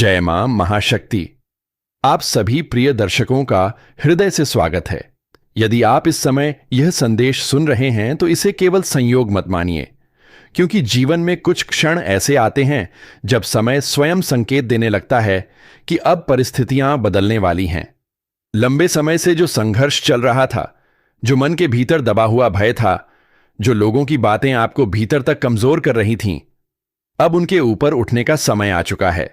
जय मां महाशक्ति। आप सभी प्रिय दर्शकों का हृदय से स्वागत है। यदि आप इस समय यह संदेश सुन रहे हैं तो इसे केवल संयोग मत मानिए, क्योंकि जीवन में कुछ क्षण ऐसे आते हैं जब समय स्वयं संकेत देने लगता है कि अब परिस्थितियां बदलने वाली हैं। लंबे समय से जो संघर्ष चल रहा था, जो मन के भीतर दबा हुआ भय था, जो लोगों की बातें आपको भीतर तक कमजोर कर रही थीं, अब उनके ऊपर उठने का समय आ चुका है।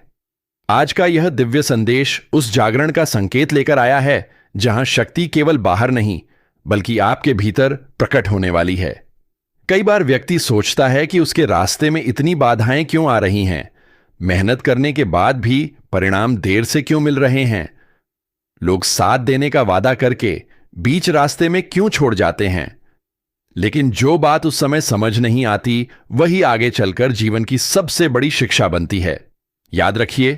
आज का यह दिव्य संदेश उस जागरण का संकेत लेकर आया है जहां शक्ति केवल बाहर नहीं बल्कि आपके भीतर प्रकट होने वाली है। कई बार व्यक्ति सोचता है कि उसके रास्ते में इतनी बाधाएं क्यों आ रही हैं, मेहनत करने के बाद भी परिणाम देर से क्यों मिल रहे हैं, लोग साथ देने का वादा करके बीच रास्ते में क्यों छोड़ जाते हैं। लेकिन जो बात उस समय समझ नहीं आती वही आगे चलकर जीवन की सबसे बड़ी शिक्षा बनती है। याद रखिए,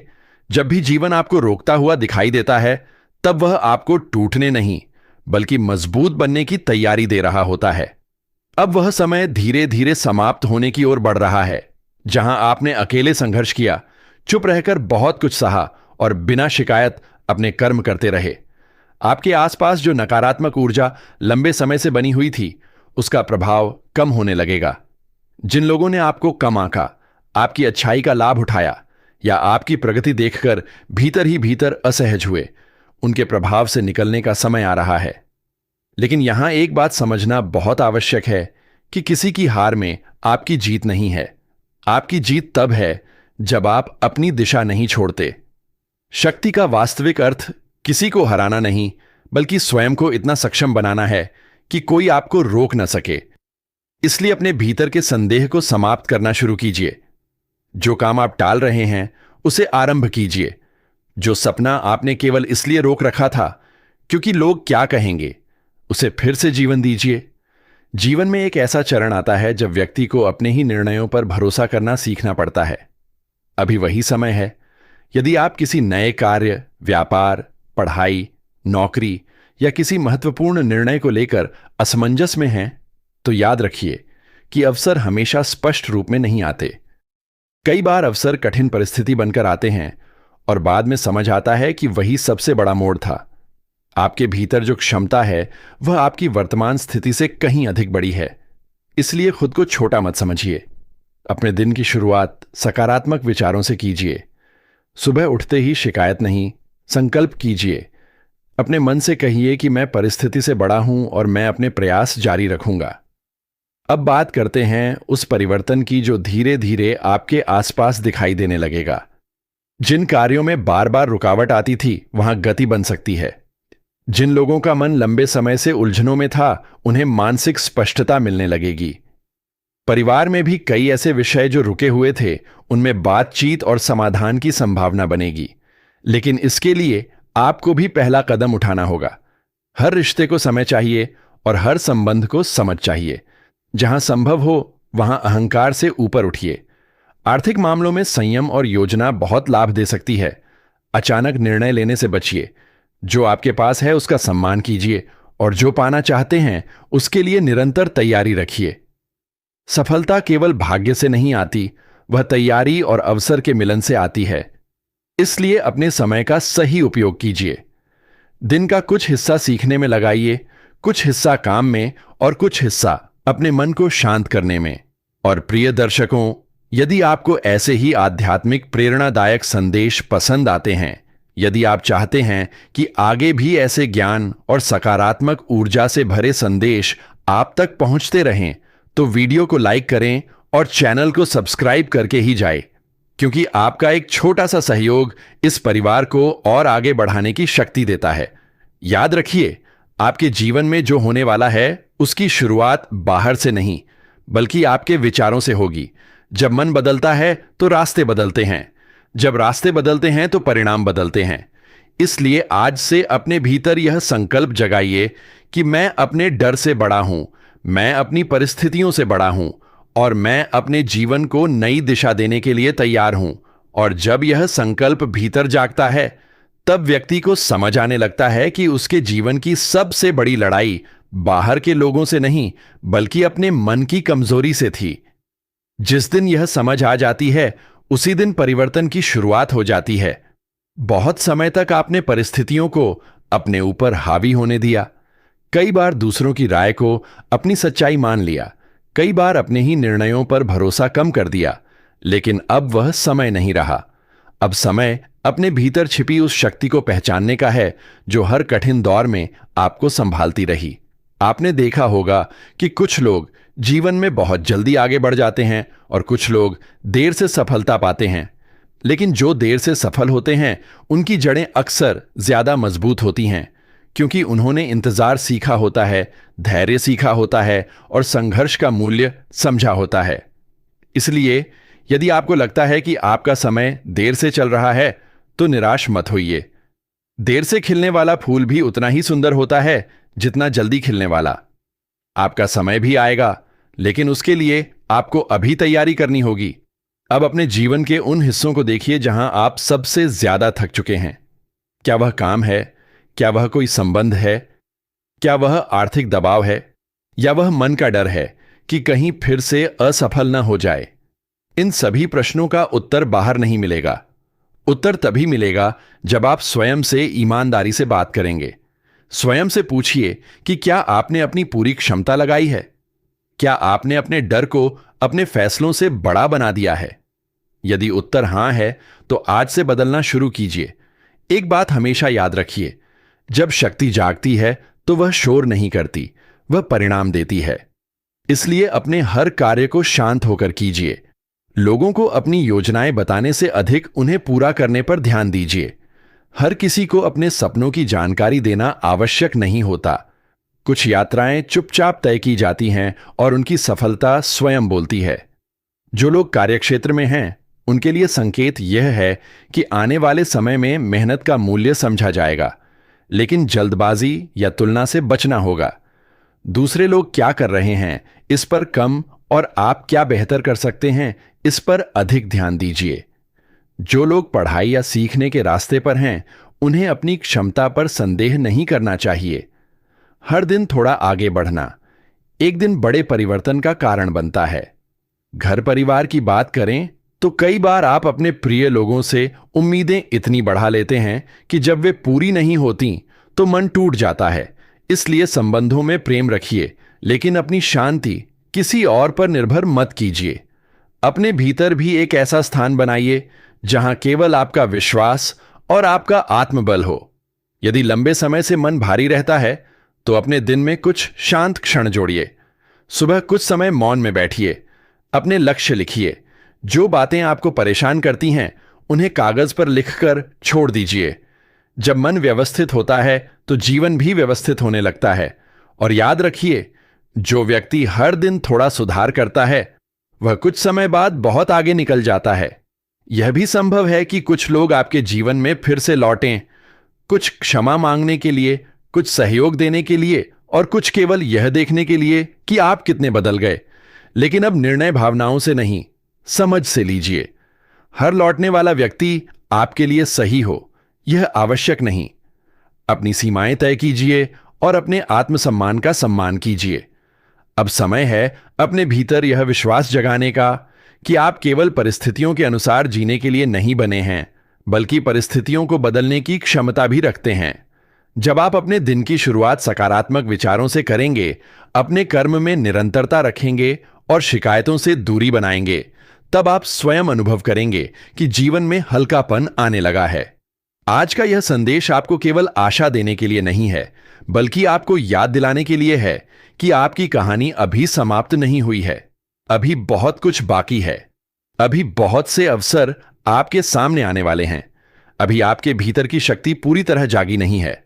जब भी जीवन आपको रोकता हुआ दिखाई देता है तब वह आपको टूटने नहीं बल्कि मजबूत बनने की तैयारी दे रहा होता है। अब वह समय धीरे धीरे समाप्त होने की ओर बढ़ रहा है जहां आपने अकेले संघर्ष किया, चुप रहकर बहुत कुछ सहा और बिना शिकायत अपने कर्म करते रहे। आपके आसपास जो नकारात्मक ऊर्जा लंबे समय से बनी हुई थी, उसका प्रभाव कम होने लगेगा। जिन लोगों ने आपको कम आंका, आपकी अच्छाई का लाभ उठाया या आपकी प्रगति देखकर भीतर ही भीतर असहज हुए, उनके प्रभाव से निकलने का समय आ रहा है। लेकिन यहां एक बात समझना बहुत आवश्यक है कि किसी की हार में आपकी जीत नहीं है। आपकी जीत तब है जब आप अपनी दिशा नहीं छोड़ते। शक्ति का वास्तविक अर्थ किसी को हराना नहीं बल्कि स्वयं को इतना सक्षम बनाना है कि कोई आपको रोक न सके। इसलिए अपने भीतर के संदेह को समाप्त करना शुरू कीजिए। जो काम आप टाल रहे हैं उसे आरंभ कीजिए। जो सपना आपने केवल इसलिए रोक रखा था क्योंकि लोग क्या कहेंगे, उसे फिर से जीवन दीजिए। जीवन में एक ऐसा चरण आता है जब व्यक्ति को अपने ही निर्णयों पर भरोसा करना सीखना पड़ता है। अभी वही समय है। यदि आप किसी नए कार्य, व्यापार, पढ़ाई, नौकरी या किसी महत्वपूर्ण निर्णय को लेकर असमंजस में हैं, तो याद रखिए कि अवसर हमेशा स्पष्ट रूप में नहीं आते। कई बार अवसर कठिन परिस्थिति बनकर आते हैं और बाद में समझ आता है कि वही सबसे बड़ा मोड़ था। आपके भीतर जो क्षमता है वह आपकी वर्तमान स्थिति से कहीं अधिक बड़ी है। इसलिए खुद को छोटा मत समझिए। अपने दिन की शुरुआत सकारात्मक विचारों से कीजिए। सुबह उठते ही शिकायत नहीं, संकल्प कीजिए। अपने मन से कहिए कि मैं परिस्थिति से बड़ा हूं और मैं अपने प्रयास जारी रखूंगा। अब बात करते हैं उस परिवर्तन की जो धीरे धीरे आपके आसपास दिखाई देने लगेगा। जिन कार्यों में बार बार रुकावट आती थी वहां गति बन सकती है। जिन लोगों का मन लंबे समय से उलझनों में था, उन्हें मानसिक स्पष्टता मिलने लगेगी। परिवार में भी कई ऐसे विषय जो रुके हुए थे, उनमें बातचीत और समाधान की संभावना बनेगी। लेकिन इसके लिए आपको भी पहला कदम उठाना होगा। हर रिश्ते को समय चाहिए और हर संबंध को समझ चाहिए। जहां संभव हो वहां अहंकार से ऊपर उठिए। आर्थिक मामलों में संयम और योजना बहुत लाभ दे सकती है। अचानक निर्णय लेने से बचिए। जो आपके पास है उसका सम्मान कीजिए और जो पाना चाहते हैं उसके लिए निरंतर तैयारी रखिए। सफलता केवल भाग्य से नहीं आती, वह तैयारी और अवसर के मिलन से आती है। इसलिए अपने समय का सही उपयोग कीजिए। दिन का कुछ हिस्सा सीखने में लगाइए, कुछ हिस्सा काम में और कुछ हिस्सा अपने मन को शांत करने में। और प्रिय दर्शकों, यदि आपको ऐसे ही आध्यात्मिक प्रेरणादायक संदेश पसंद आते हैं, यदि आप चाहते हैं कि आगे भी ऐसे ज्ञान और सकारात्मक ऊर्जा से भरे संदेश आप तक पहुंचते रहें, तो वीडियो को लाइक करें और चैनल को सब्सक्राइब करके ही जाएं, क्योंकि आपका एक छोटा सा सहयोग इस परिवार को और आगे बढ़ाने की शक्ति देता है। याद रखिए, आपके जीवन में जो होने वाला है उसकी शुरुआत बाहर से नहीं बल्कि आपके विचारों से होगी। जब मन बदलता है तो रास्ते बदलते हैं, जब रास्ते बदलते हैं तो परिणाम बदलते हैं। इसलिए आज से अपने भीतर यह संकल्प जगाइए कि मैं अपने डर से बड़ा हूं, मैं अपनी परिस्थितियों से बड़ा हूं और मैं अपने जीवन को नई दिशा देने के लिए तैयार हूं। और जब यह संकल्प भीतर जागता है तब व्यक्ति को समझ आने लगता है कि उसके जीवन की सबसे बड़ी लड़ाई बाहर के लोगों से नहीं बल्कि अपने मन की कमजोरी से थी। जिस दिन यह समझ आ जाती है उसी दिन परिवर्तन की शुरुआत हो जाती है। बहुत समय तक आपने परिस्थितियों को अपने ऊपर हावी होने दिया। कई बार दूसरों की राय को अपनी सच्चाई मान लिया। कई बार अपने ही निर्णयों पर भरोसा कम कर दिया। लेकिन अब वह समय नहीं रहा। अब समय अपने भीतर छिपी उस शक्ति को पहचानने का है जो हर कठिन दौर में आपको संभालती रही। आपने देखा होगा कि कुछ लोग जीवन में बहुत जल्दी आगे बढ़ जाते हैं और कुछ लोग देर से सफलता पाते हैं। लेकिन जो देर से सफल होते हैं उनकी जड़ें अक्सर ज्यादा मजबूत होती हैं, क्योंकि उन्होंने इंतजार सीखा होता है, धैर्य सीखा होता है और संघर्ष का मूल्य समझा होता है। इसलिए यदि आपको लगता है कि आपका समय देर से चल रहा है तो निराश मत होइए। देर से खिलने वाला फूल भी उतना ही सुंदर होता है जितना जल्दी खिलने वाला। आपका समय भी आएगा, लेकिन उसके लिए आपको अभी तैयारी करनी होगी। अब अपने जीवन के उन हिस्सों को देखिए जहां आप सबसे ज्यादा थक चुके हैं। क्या वह काम है? क्या वह कोई संबंध है? क्या वह आर्थिक दबाव है? या वह मन का डर है कि कहीं फिर से असफल न हो जाए? इन सभी प्रश्नों का उत्तर बाहर नहीं मिलेगा। उत्तर तभी मिलेगा जब आप स्वयं से ईमानदारी से बात करेंगे। स्वयं से पूछिए कि क्या आपने अपनी पूरी क्षमता लगाई है? क्या आपने अपने डर को अपने फैसलों से बड़ा बना दिया है? यदि उत्तर हां है, तो आज से बदलना शुरू कीजिए। एक बात हमेशा याद रखिए, जब शक्ति जागती है तो वह शोर नहीं करती, वह परिणाम देती है। इसलिए अपने हर कार्य को शांत होकर कीजिए। लोगों को अपनी योजनाएं बताने से अधिक उन्हें पूरा करने पर ध्यान दीजिए। हर किसी को अपने सपनों की जानकारी देना आवश्यक नहीं होता। कुछ यात्राएं चुपचाप तय की जाती हैं और उनकी सफलता स्वयं बोलती है। जो लोग कार्यक्षेत्र में हैं, उनके लिए संकेत यह है कि आने वाले समय में मेहनत का मूल्य समझा जाएगा, लेकिन जल्दबाजी या तुलना से बचना होगा। दूसरे लोग क्या कर रहे हैं इस पर कम और आप क्या बेहतर कर सकते हैं इस पर अधिक ध्यान दीजिए। जो लोग पढ़ाई या सीखने के रास्ते पर हैं, उन्हें अपनी क्षमता पर संदेह नहीं करना चाहिए। हर दिन थोड़ा आगे बढ़ना एक दिन बड़े परिवर्तन का कारण बनता है। घर परिवार की बात करें तो कई बार आप अपने प्रिय लोगों से उम्मीदें इतनी बढ़ा लेते हैं कि जब वे पूरी नहीं होती तो मन टूट जाता है। इसलिए संबंधों में प्रेम रखिए, लेकिन अपनी शांति किसी और पर निर्भर मत कीजिए। अपने भीतर भी एक ऐसा स्थान बनाइए जहां केवल आपका विश्वास और आपका आत्मबल हो। यदि लंबे समय से मन भारी रहता है तो अपने दिन में कुछ शांत क्षण जोड़िए। सुबह कुछ समय मौन में बैठिए, अपने लक्ष्य लिखिए। जो बातें आपको परेशान करती हैं उन्हें कागज पर लिखकर छोड़ दीजिए। जब मन व्यवस्थित होता है तो जीवन भी व्यवस्थित होने लगता है। और याद रखिए, जो व्यक्ति हर दिन थोड़ा सुधार करता है वह कुछ समय बाद बहुत आगे निकल जाता है। यह भी संभव है कि कुछ लोग आपके जीवन में फिर से लौटें, कुछ क्षमा मांगने के लिए, कुछ सहयोग देने के लिए और कुछ केवल यह देखने के लिए कि आप कितने बदल गए। लेकिन अब निर्णय भावनाओं से नहीं, समझ से लीजिए। हर लौटने वाला व्यक्ति आपके लिए सही हो यह आवश्यक नहीं। अपनी सीमाएं तय कीजिए और अपने आत्मसम्मान का सम्मान कीजिए। अब समय है अपने भीतर यह विश्वास जगाने का कि आप केवल परिस्थितियों के अनुसार जीने के लिए नहीं बने हैं, बल्कि परिस्थितियों को बदलने की क्षमता भी रखते हैं। जब आप अपने दिन की शुरुआत सकारात्मक विचारों से करेंगे, अपने कर्म में निरंतरता रखेंगे और शिकायतों से दूरी बनाएंगे, तब आप स्वयं अनुभव करेंगे कि जीवन में हल्कापन आने लगा है। आज का यह संदेश आपको केवल आशा देने के लिए नहीं है, बल्कि आपको याद दिलाने के लिए है कि आपकी कहानी अभी समाप्त नहीं हुई है। अभी बहुत कुछ बाकी है। अभी बहुत से अवसर आपके सामने आने वाले हैं। अभी आपके भीतर की शक्ति पूरी तरह जागी नहीं है।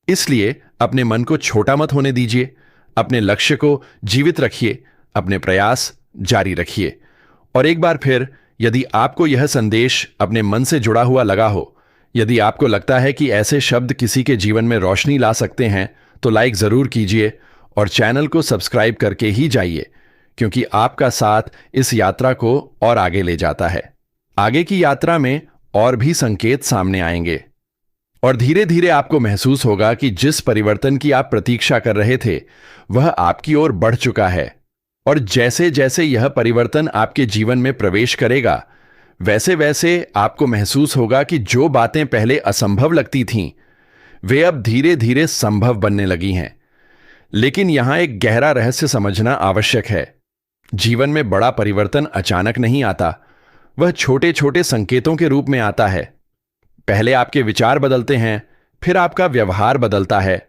इसलिए अपने मन को छोटा मत होने दीजिए। अपने लक्ष्य को जीवित रखिए, अपने प्रयास जारी रखिए। और एक बार फिर, यदि आपको यह संदेश अपने मन से जुड़ा हुआ लगा हो, यदि आपको लगता है कि ऐसे शब्द किसी के जीवन में रोशनी ला सकते हैं, तो लाइक जरूर कीजिए और चैनल को सब्सक्राइब करके ही जाइए, क्योंकि आपका साथ इस यात्रा को और आगे ले जाता है। आगे की यात्रा में और भी संकेत सामने आएंगे और धीरे धीरे आपको महसूस होगा कि जिस परिवर्तन की आप प्रतीक्षा कर रहे थे वह आपकी ओर बढ़ चुका है। और जैसे जैसे यह परिवर्तन आपके जीवन में प्रवेश करेगा, वैसे वैसे आपको महसूस होगा कि जो बातें पहले असंभव लगती थीं, वे अब धीरे धीरे संभव बनने लगी हैं। लेकिन यहां एक गहरा रहस्य समझना आवश्यक है। जीवन में बड़ा परिवर्तन अचानक नहीं आता, वह छोटे छोटे संकेतों के रूप में आता है। पहले आपके विचार बदलते हैं, फिर आपका व्यवहार बदलता है,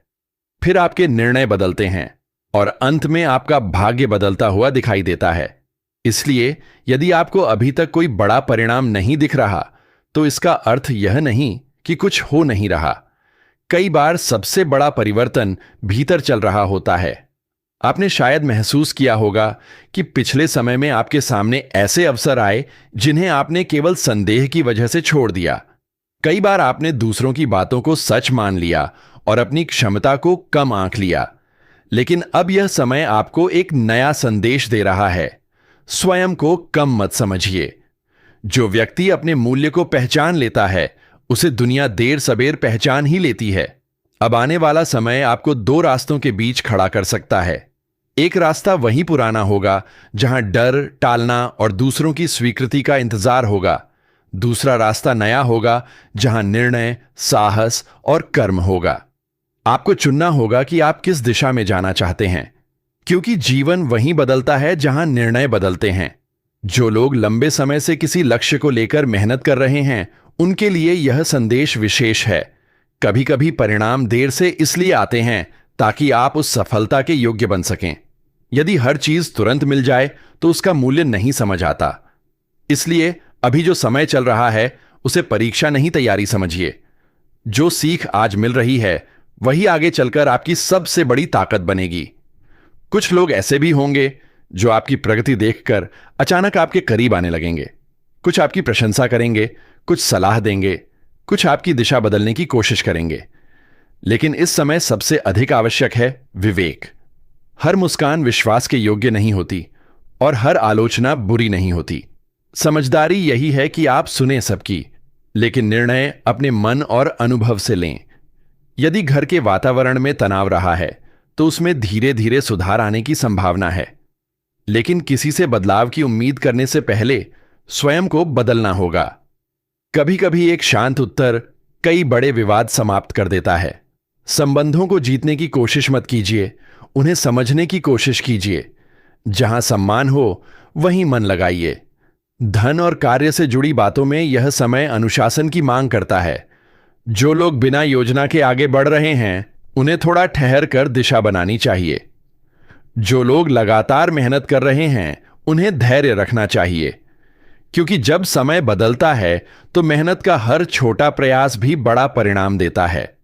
फिर आपके निर्णय बदलते हैं और अंत में आपका भाग्य बदलता हुआ दिखाई देता है। इसलिए यदि आपको अभी तक कोई बड़ा परिणाम नहीं दिख रहा, तो इसका अर्थ यह नहीं कि कुछ हो नहीं रहा। कई बार सबसे बड़ा परिवर्तन भीतर चल रहा होता है। आपने शायद महसूस किया होगा कि पिछले समय में आपके सामने ऐसे अवसर आए जिन्हें आपने केवल संदेह की वजह से छोड़ दिया। कई बार आपने दूसरों की बातों को सच मान लिया और अपनी क्षमता को कम आंक लिया। लेकिन अब यह समय आपको एक नया संदेश दे रहा है। स्वयं को कम मत समझिए। जो व्यक्ति अपने मूल्य को पहचान लेता है, उसे दुनिया देर सबेर पहचान ही लेती है। अब आने वाला समय आपको दो रास्तों के बीच खड़ा कर सकता है। एक रास्ता वही पुराना होगा जहां डर, टालना और दूसरों की स्वीकृति का इंतजार होगा। दूसरा रास्ता नया होगा जहां निर्णय, साहस और कर्म होगा। आपको चुनना होगा कि आप किस दिशा में जाना चाहते हैं, क्योंकि जीवन वहीं बदलता है जहां निर्णय बदलते हैं। जो लोग लंबे समय से किसी लक्ष्य को लेकर मेहनत कर रहे हैं, उनके लिए यह संदेश विशेष है। कभी कभी परिणाम देर से इसलिए आते हैं ताकि आप उस सफलता के योग्य बन सकें। यदि हर चीज तुरंत मिल जाए तो उसका मूल्य नहीं समझ आता। इसलिए अभी जो समय चल रहा है, उसे परीक्षा नहीं, तैयारी समझिए। जो सीख आज मिल रही है, वही आगे चलकर आपकी सबसे बड़ी ताकत बनेगी। कुछ लोग ऐसे भी होंगे जो आपकी प्रगति देखकर अचानक आपके करीब आने लगेंगे। कुछ आपकी प्रशंसा करेंगे, कुछ सलाह देंगे, कुछ आपकी दिशा बदलने की कोशिश करेंगे। लेकिन इस समय सबसे अधिक आवश्यक है विवेक। हर मुस्कान विश्वास के योग्य नहीं होती और हर आलोचना बुरी नहीं होती। समझदारी यही है कि आप सुने सबकी, लेकिन निर्णय अपने मन और अनुभव से लें। यदि घर के वातावरण में तनाव रहा है, तो उसमें धीरे धीरे सुधार आने की संभावना है। लेकिन किसी से बदलाव की उम्मीद करने से पहले स्वयं को बदलना होगा। कभी कभी एक शांत उत्तर कई बड़े विवाद समाप्त कर देता है। संबंधों को जीतने की कोशिश मत कीजिए, उन्हें समझने की कोशिश कीजिए। जहां सम्मान हो, वहीं मन लगाइए। धन और कार्य से जुड़ी बातों में यह समय अनुशासन की मांग करता है। जो लोग बिना योजना के आगे बढ़ रहे हैं, उन्हें थोड़ा ठहर कर दिशा बनानी चाहिए। जो लोग लगातार मेहनत कर रहे हैं, उन्हें धैर्य रखना चाहिए, क्योंकि जब समय बदलता है तो मेहनत का हर छोटा प्रयास भी बड़ा परिणाम देता है।